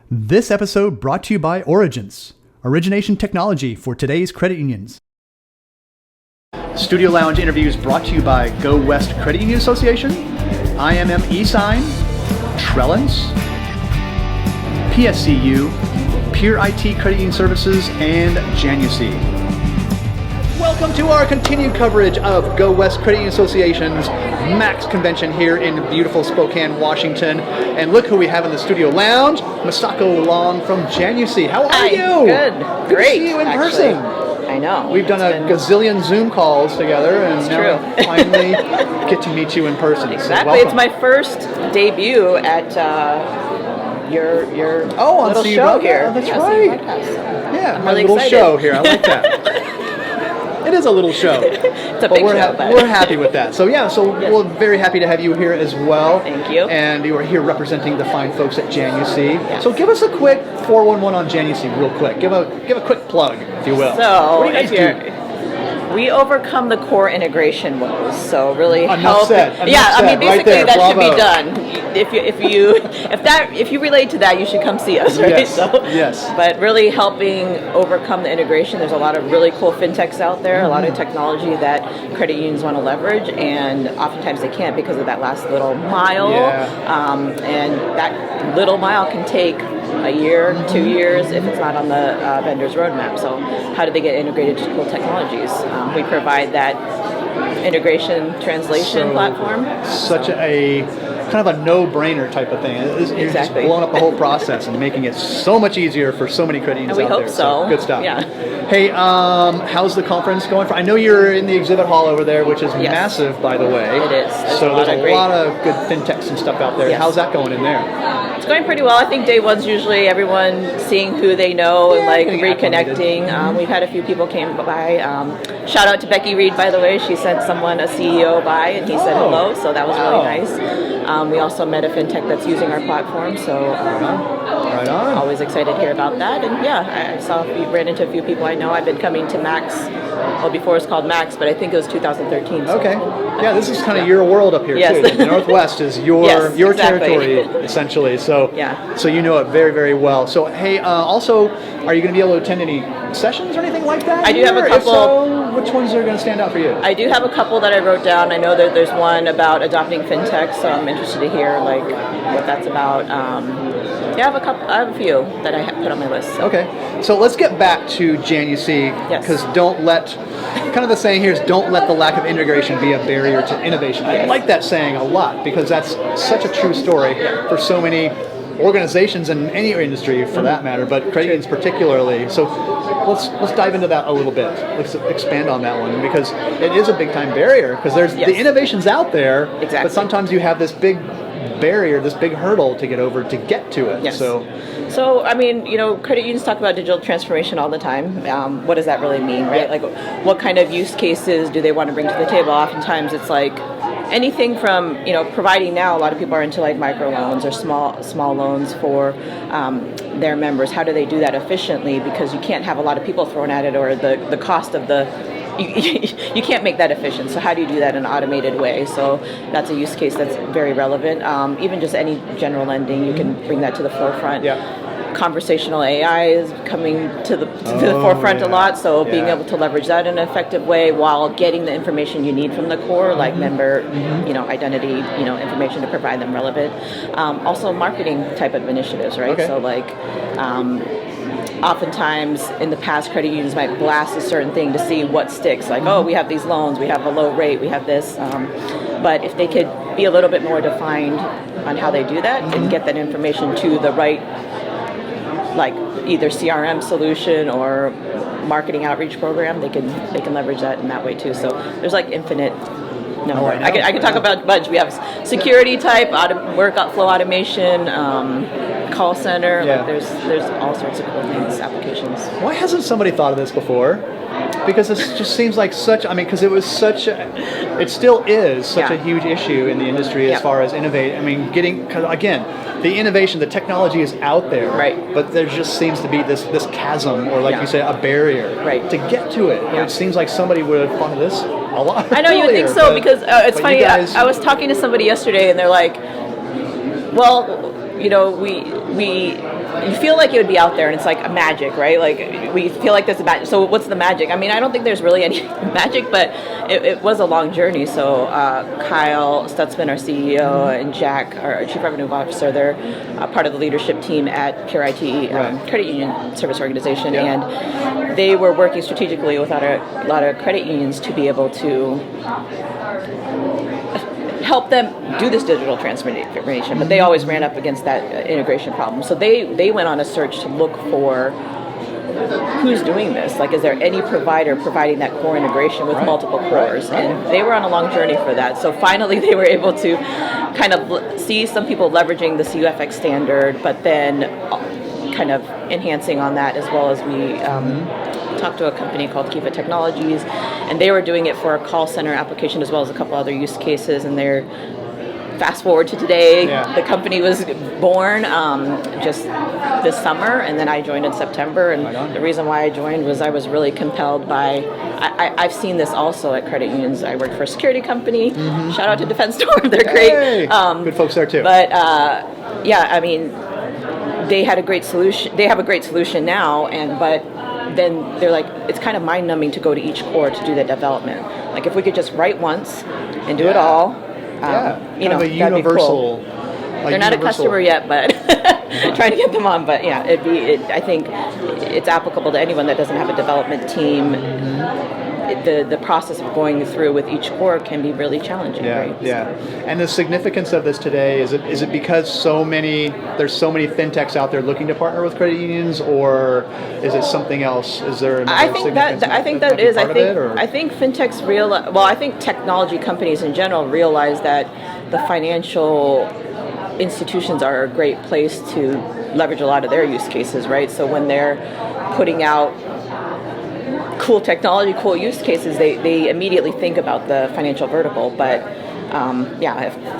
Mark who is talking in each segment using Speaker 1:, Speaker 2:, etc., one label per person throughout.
Speaker 1: This episode brought to you by Origins, origination technology for today's credit unions. Studio Lounge interviews brought to you by Go West Credit Union Association, IMM eSign, Trellens, PSCU, Pure IT Credit Union Services, and Janusea. Welcome to our continued coverage of Go West Credit Union Association's MAXX convention here in beautiful Spokane, Washington. And look who we have in the Studio Lounge, Masako Long from Janusea. How are you?
Speaker 2: Good.
Speaker 1: Good
Speaker 2: Great.
Speaker 1: to see you in person.
Speaker 2: I know.
Speaker 1: We've done a gazillion Zoom calls together, and now I finally get to meet you in person.
Speaker 2: Exactly.
Speaker 1: So
Speaker 2: it's my first debut at your little show here.
Speaker 1: Oh, that's right.
Speaker 2: Yeah,
Speaker 1: my little show here. I like that. It is a little show.
Speaker 2: It's a big show, but
Speaker 1: we're happy with that. So we're very happy to have you here as well.
Speaker 2: Thank you.
Speaker 1: And you are here representing the fine folks at Janusea.
Speaker 2: Yes.
Speaker 1: So give us a quick 411 on Janusea real quick. Give a quick plug, if you will.
Speaker 2: So
Speaker 1: what do you guys do?
Speaker 2: We overcome the core integration woes. So really
Speaker 1: Enough said.
Speaker 2: Basically
Speaker 1: right there.
Speaker 2: that
Speaker 1: Bravo.
Speaker 2: should be done. If you relate to that, you should come see us, right?
Speaker 1: Yes. Yes.
Speaker 2: But really helping overcome the integration. There's a lot of really cool fintechs out there, a lot of technology that credit unions want to leverage, and oftentimes they can't because of that last little mile.
Speaker 1: Yeah.
Speaker 2: And that little mile can take a year, 2 years if it's not on the vendor's roadmap. So how do they get integrated to cool technologies? We provide that integration translation platform.
Speaker 1: Such a kind of a no-brainer type of thing. You're just blowing up the whole process and making it so much easier for so many credit unions
Speaker 2: out there.
Speaker 1: We hope so. Good stuff.
Speaker 2: Yeah.
Speaker 1: Hey, how's the conference going? I know you're in the exhibit hall over there, which is massive, by the way.
Speaker 2: It is.
Speaker 1: There's a lot of good fintechs and stuff out there.
Speaker 2: Yes.
Speaker 1: How's that going in there?
Speaker 2: It's going pretty well. I think day one's usually everyone seeing who they know and reconnecting. We've had a few people came by. Shout out to Becky Reed, by the way. She sent someone, a CEO, by, and he said hello, so that was really nice. We also met a fintech that's using our platform, so
Speaker 1: right on.
Speaker 2: Always excited to hear about that. And I ran into a few people I know. I've been coming to MAXX, before it was called MAXX, but I think it was 2013. So
Speaker 1: okay. This is kind of your world up here, too. The Northwest is your territory, essentially. So you know it very, very well. So, hey, also, are you going to be able to attend any sessions or anything like that?
Speaker 2: I do have a couple.
Speaker 1: If so, which ones are going to stand out for you?
Speaker 2: I do have a couple that I wrote down. I know that there's one about adopting fintech, so I'm interested to hear what that's about. I have a few that I put on my list. So.
Speaker 1: Okay, so let's get back to Janusea, because kind of the saying here is don't let the lack of integration be a barrier to innovation. I like that saying a lot, because that's such a true story for so many organizations in any industry for that matter, but credit unions particularly. So let's dive into that a little bit. Let's expand on that one, because it is a big time barrier, because there's the innovation's out there, but sometimes you have this big barrier, this big hurdle to get over to get to it.
Speaker 2: Yes. So I mean, credit unions talk about digital transformation all the time. What does that really mean, right? Like, what kind of use cases do they want to bring to the table? Oftentimes it's like anything from, providing now, a lot of people are into like microloans or small loans for their members. How do they do that efficiently? Because you can't have a lot of people thrown at it, or the cost of you can't make that efficient. So how do you do that in an automated way? So that's a use case that's very relevant. Even just any general lending, you can bring that to the forefront. Conversational AI is coming to the forefront a lot, so being able to leverage that in an effective way while getting the information you need from the core, like member, identity, information to provide them relevant. Also marketing type of initiatives, right? So oftentimes in the past, credit unions might blast a certain thing to see what sticks. Like, we have these loans, we have a low rate, we have this. But if they could be a little bit more defined on how they do that and get that information to the right, like either CRM solution or marketing outreach program, they can leverage that in that way too. So there's like infinite. I can talk about a bunch. We have security type, workflow automation, call center. There's all sorts of cool things, applications.
Speaker 1: Why hasn't somebody thought of this before? Because it just seems like because it still is such a huge issue in the industry as far as innovate. Because again, the innovation, the technology is out there, but there just seems to be this chasm, or like you say, a barrier to get to it. It seems like somebody would have thought of this a lot
Speaker 2: I know
Speaker 1: earlier,
Speaker 2: you would think so, because it's funny. I was talking to somebody yesterday, and they're like, well, you feel like it would be out there, and it's like a magic, right? Like we feel like there's a magic. So what's the magic? I mean, I don't think there's really any magic, but it was a long journey. So Kyle Stutzman, our CEO, and Jack, our Chief Revenue Officer, they're part of the leadership team at Pure IT, credit union service organization, and they were working strategically with a lot of credit unions to be able to help them do this digital transformation, but they always ran up against that integration problem. So they went on a search to look for who's doing this. Like, is there any provider providing that core integration with multiple cores? And they were on a long journey for that. So finally, they were able to kind of see some people leveraging the CUFX standard, but then kind of enhancing on that, as well as we talked to a company called Kiva Technologies, and they were doing it for a call center application as well as a couple other use cases. And they're fast forward to today, the company was born just this summer, and then I joined in September. And the reason why I joined was I was really compelled by, I've seen this also at credit unions. I work for a security company. Shout out to Defense Storm, they're great.
Speaker 1: Good folks there too.
Speaker 2: But I mean, they had a great solution. They have a great solution now, but then they're like, it's kind of mind-numbing to go to each core to do that development. Like, if we could just write once and do it all,
Speaker 1: you know, that'd be cool.
Speaker 2: They're not a customer yet, but trying to get them on. But yeah, I think it's applicable to anyone that doesn't have a development team. The process of going through with each core can be really challenging, right?
Speaker 1: Yeah. And the significance of this today, is it because there's so many fintechs out there looking to partner with credit unions, or is it something else? Is there another significance?
Speaker 2: I think that is. I think fintechs realize. Well, I think technology companies in general realize that the financial institutions are a great place to leverage a lot of their use cases, right? So when they're putting out cool technology, cool use cases, they immediately think about the financial vertical. But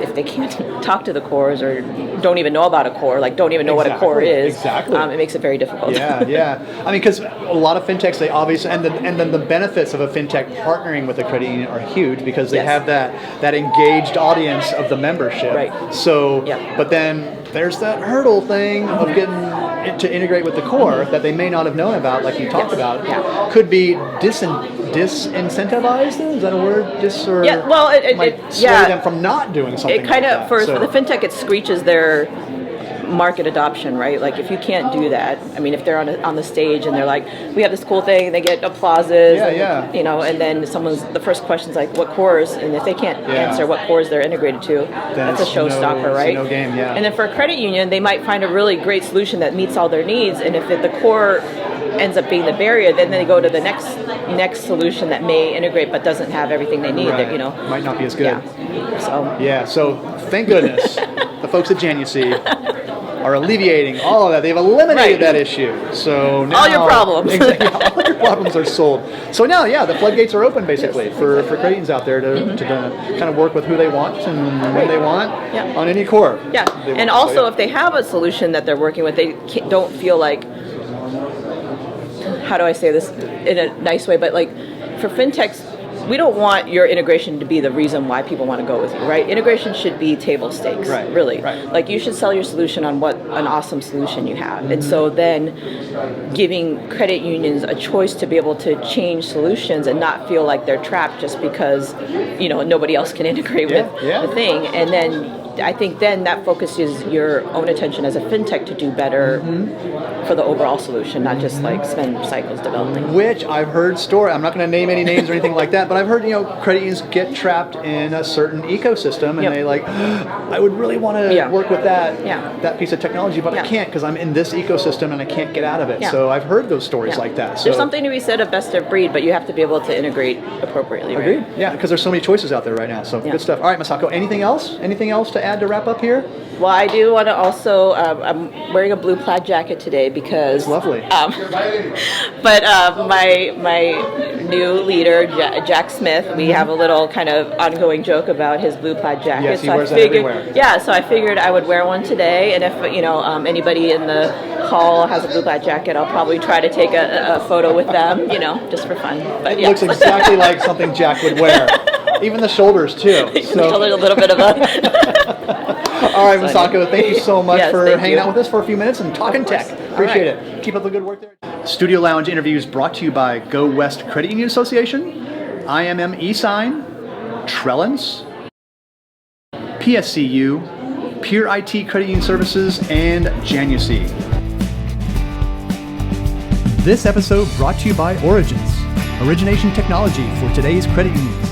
Speaker 2: if they can't talk to the cores, or don't even know about a core, like don't even know what a core is, it makes it very difficult.
Speaker 1: I mean, because a lot of fintechs, they obviously, and then the benefits of a fintech partnering with a credit union are huge, because they have that engaged audience of the membership. Right. So, but then there's that hurdle thing of getting to integrate with the core that they may not have known about, like you talked about. Could be disincentivized. Is that a word? It might sway them from not doing something.
Speaker 2: It kind of for the fintech, it screeches their market adoption, right? Like, if you can't do that, I mean, if they're on the stage and they're like, we have this cool thing, they get applauses, you know, and then the first question's like, what cores? And if they can't answer what cores they're integrated to, that's a showstopper, right?
Speaker 1: No game,
Speaker 2: And then for a credit union, they might find a really great solution that meets all their needs, and if the core ends up being the barrier, then they go to the next solution that may integrate but doesn't have everything they need. That, you know,
Speaker 1: might not be as good.
Speaker 2: So
Speaker 1: thank goodness the folks at Janusea are alleviating all of that. They've eliminated that issue. So now
Speaker 2: all your problems,
Speaker 1: all your problems are solved. So now, the floodgates are open basically for credit unions out there to kind of work with who they want and when they want on any core.
Speaker 2: And also, if they have a solution that they're working with, they don't feel like, how do I say this in a nice way, but like for fintechs, we don't want your integration to be the reason why people want to go with you, right? Integration should be table stakes, really. Like, you should sell your solution on what an awesome solution you have. And so then giving credit unions a choice to be able to change solutions and not feel like they're trapped just because, you know, nobody else can integrate with the thing. And then I think then that focuses your own attention as a fintech to do better for the overall solution, not just like spend cycles developing.
Speaker 1: Which I've heard I'm not going to name any names or anything like that, but I've heard, credit unions get trapped in a certain ecosystem, and they like, I would really want to work with that piece of technology, but I can't because I'm in this ecosystem and I can't get out of it. So I've heard those stories like that. So
Speaker 2: there's something to be said of best of breed, but you have to be able to integrate appropriately.
Speaker 1: Agreed. Right? Yeah, because there's so many choices out there right now. So good stuff. All right, Masako, anything else? Anything else to add to wrap up here?
Speaker 2: Well, I do want to also, I'm wearing a blue plaid jacket today because...
Speaker 1: It's lovely.
Speaker 2: But my new leader, Jack Smith, we have a little kind of ongoing joke about his blue plaid jacket.
Speaker 1: Yes, he wears that everywhere.
Speaker 2: Yeah, so I figured I would wear one today, and if, anybody in the hall has a blue plaid jacket, I'll probably try to take a photo with them, just for fun. But,
Speaker 1: it looks exactly like something Jack would wear. Even the shoulders, too.
Speaker 2: The shoulders, a little bit of a...
Speaker 1: All right, Masako, thank you so much for hanging out with us for a few minutes and talking tech. Appreciate it. Keep up the good work there. Studio Lounge interviews brought to you by Go West Credit Union Association, IMM eSign, Trellens, PSCU, Pure IT Credit Union Services, and Janusea. This episode brought to you by Origins, origination technology for today's credit unions.